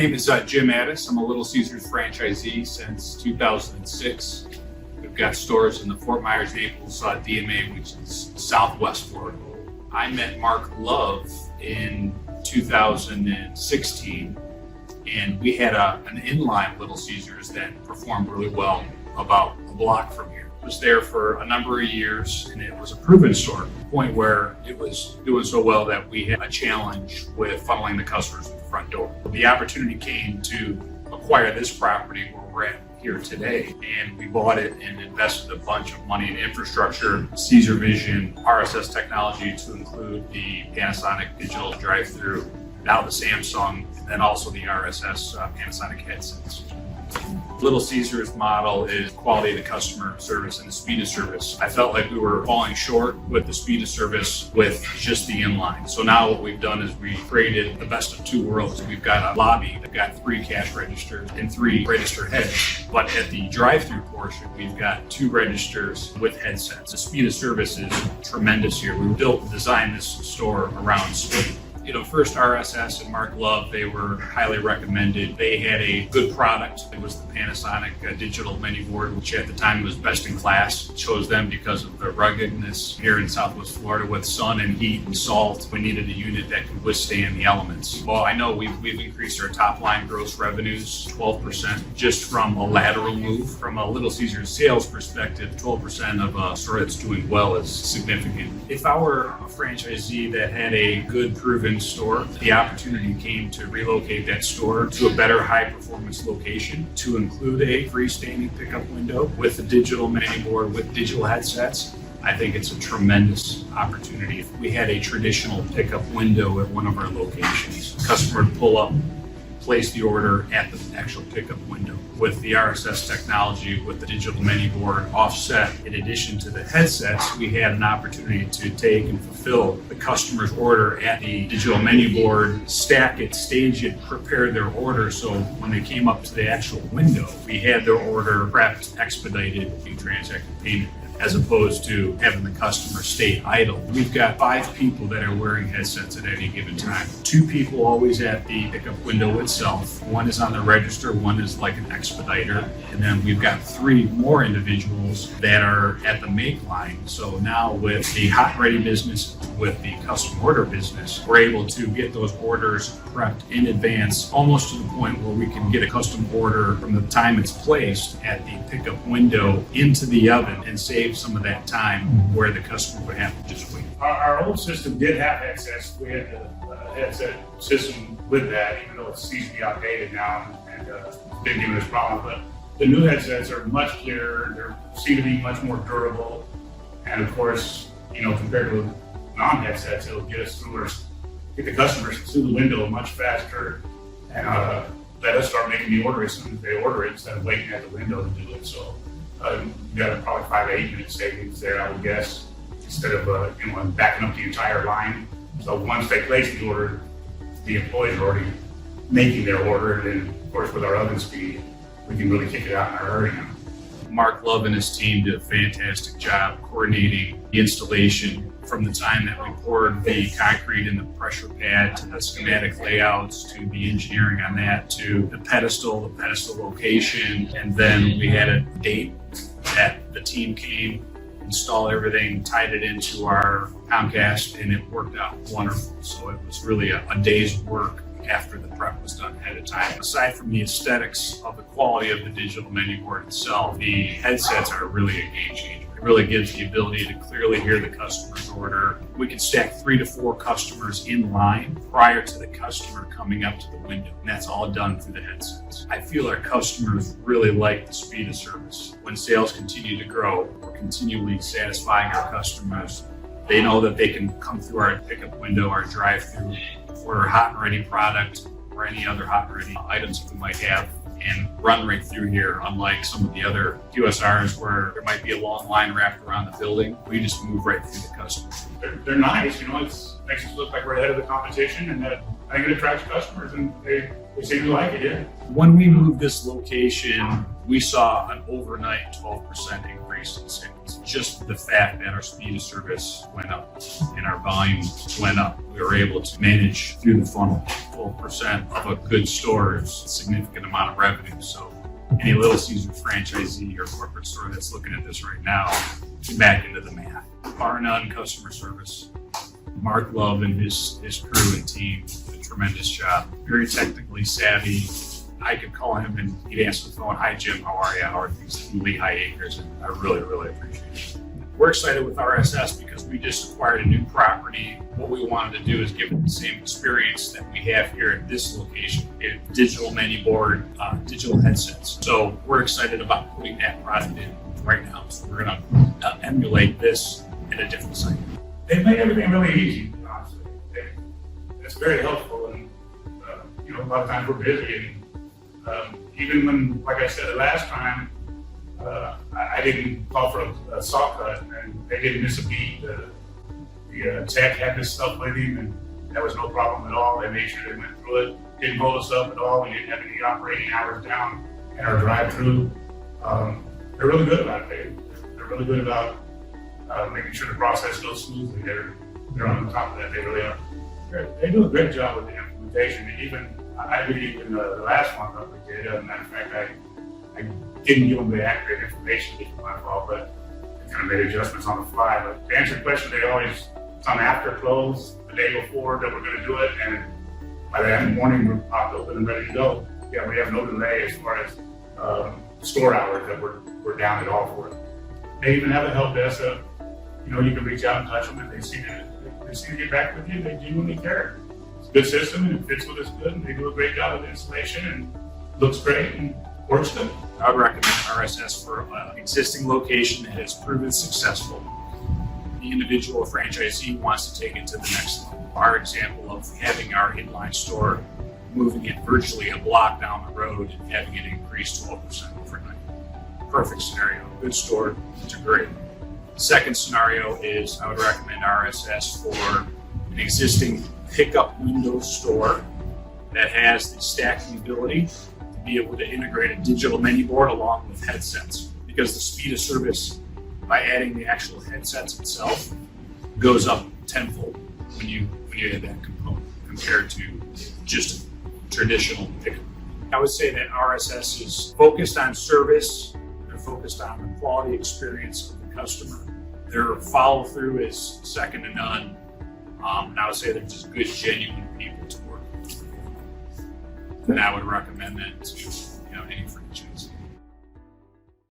name is Jim Addis. I'm a Little Caesars franchisee since 2006. We've got stores in the Fort Myers, Naples, DMA, which is Southwest Florida. I met Mark Love in 2016, and we had an inline Little Caesars that performed really well about a block from here. It was there for a number of years, and it was a proven store, to the point where it was doing so well that we had a challenge with funneling the customers at the front door. The opportunity came to acquire this property where we're at here today, and we bought it and invested a bunch of money in infrastructure, Caesar Vision, RSS Technology to include the Panasonic digital drive-through, now the Samsung, and then also the RSS Panasonic headsets. Little Caesars model is quality of the customer service and the speed of service. I felt like we were falling short with the speed of service with just the inline. So now what we've done is we created the best of two worlds. We've got a lobby that got 3 cash registers and 3 register heads. But at the drive-through portion, we've got 2 registers with headsets. The speed of service is tremendous here. We built and designed this store around speed. First RSS and Mark Love, they were highly recommended. They had a good product. It was the Panasonic digital menu board, which at the time was best in class. Chose them because of the ruggedness here in Southwest Florida with sun and heat and salt. We needed a unit that could withstand the elements. Well, I know we've increased our top line gross revenues 12% just from a lateral move. From a Little Caesars sales perspective, 12% of a store that's doing well is significant. If I were a franchisee that had a good proven store, the opportunity came to relocate that store to a better high performance location, to include a freestanding pickup window with a digital menu board with digital headsets. I think it's a tremendous opportunity. If we had a traditional pickup window at one of our locations, the customer would pull up, place the order at the actual pickup window. With the RSS technology, with the digital menu board offset, in addition to the headsets, we had an opportunity to take and fulfill the customer's order at the digital menu board, stack it, stage it, prepare their order. So when they came up to the actual window, we had their order prepped, expedited, and transacted payment, as opposed to having the customer stay idle. We've got 5 people that are wearing headsets at any given time. 2 people always at the pickup window itself. 1 is on the register, 1 is like an expediter, and then we've got 3 more individuals that are at the make line. So now with the hot ready business, with the custom order business, we're able to get those orders prepped in advance, almost to the point where we can get a custom order from the time it's placed at the pickup window into the oven and save some of that time where the customer would have to just wait. Our old system did have headsets. We had the headset system with that, even though it seems to be outdated now and didn't give us problems. But the new headsets are much clearer. They seem to be much more durable. And of course, compared to non-headsets, it'll get the customers through the window much faster and let us start making the order as soon as they order it instead of waiting at the window to do it. So you got probably 5 to 8 minute savings there, I would guess, instead of backing up the entire line. So once they place the order, the employees are already making their order, and then of course with our oven speed, we can really kick it out in a hurry now. Mark Love and his team did a fantastic job coordinating the installation from the time that we poured the concrete in the pressure pad to the schematic layouts to the engineering on that to the pedestal location, and then we had a date that the team came, installed everything, tied it into our Comcast, and it worked out wonderful. So it was really a day's work after the prep was done ahead of time. Aside from the aesthetics of the quality of the digital menu board itself, the headsets are really a game changer. It really gives the ability to clearly hear the customer's order. We can stack 3 to 4 customers in line prior to the customer coming up to the window, and that's all done through the headsets. I feel our customers really like the speed of service. When sales continue to grow, we're continually satisfying our customers. They know that they can come through our pickup window, our drive-through, for hot and ready product or any other hot and ready items that we might have, and run right through here. Unlike some of the other QSRs where there might be a long line wrapped around the building, we just move right through the customer. They're nice, it makes us look like we're ahead of the competition, and that I think it attracts customers, and they seem to like it, yeah. When we moved this location we saw an overnight 12% increase in sales. Just the fact that our speed of service went up and our volume went up, we were able to manage through the funnel. 12% of a good store is a significant amount of revenue. So any Little Caesars franchisee or corporate store that's looking at this right now, get back into the math. Bar none customer service. Mark Love and his crew and team did a tremendous job. Very technically savvy. I could call him and he'd answer the phone. Hi, Jim. How are you? How are things in Lehigh Acres? And I really, really appreciate it. We're excited with RSS because we just acquired a new property. What we wanted to do is give it the same experience that we have here at this location. A digital menu board, digital headsets. So we're excited about putting that product in right now. So we're going to emulate this at a different site. They made everything really easy, honestly. It's very helpful. And, a lot of times we're busy. And even when, like I said the last time, I didn't call for a saw cut and they didn't miss a beat. The tech had this stuff with him and there was no problem at all. They made sure they went through it, didn't hold us up at all. We didn't have any operating hours down in our drive-through. They're really good about it. They're really good about making sure the process goes smoothly. They're on top of that. They really are. They do a great job with the implementation. Even I believe in the last one that we did. As a matter of fact, I didn't give them the accurate information, which was my fault, but I kind of made adjustments on the fly. But to answer the question, they always come after close the day before that we're going to do it, and by that morning we're popped open and ready to go. Yeah, we have no delay as far as store hours that we're down at all for it. They even have a help desk. You can reach out and touch them, and they seem to get back with you. They genuinely care. It's a good system, and it fits with us good, and they do a great job with the installation, and looks great and works good. I would recommend RSS for an existing location that has proven successful. The individual franchisee wants to take it to the next level. Our example of having our inline store, moving it virtually a block down the road and having it increase 12% overnight. Perfect scenario. Good store to great. Second scenario is I would recommend RSS for an existing pickup window store that has the stacking ability to be able to integrate a digital menu board along with headsets, because the speed of service by adding the actual headsets itself goes up tenfold when you add that component compared to just traditional pickup. I would say that RSS is focused on service. They're focused on the quality experience of the customer. Their follow through is second to none. And I would say they're just good, genuine people to work with. And I would recommend that to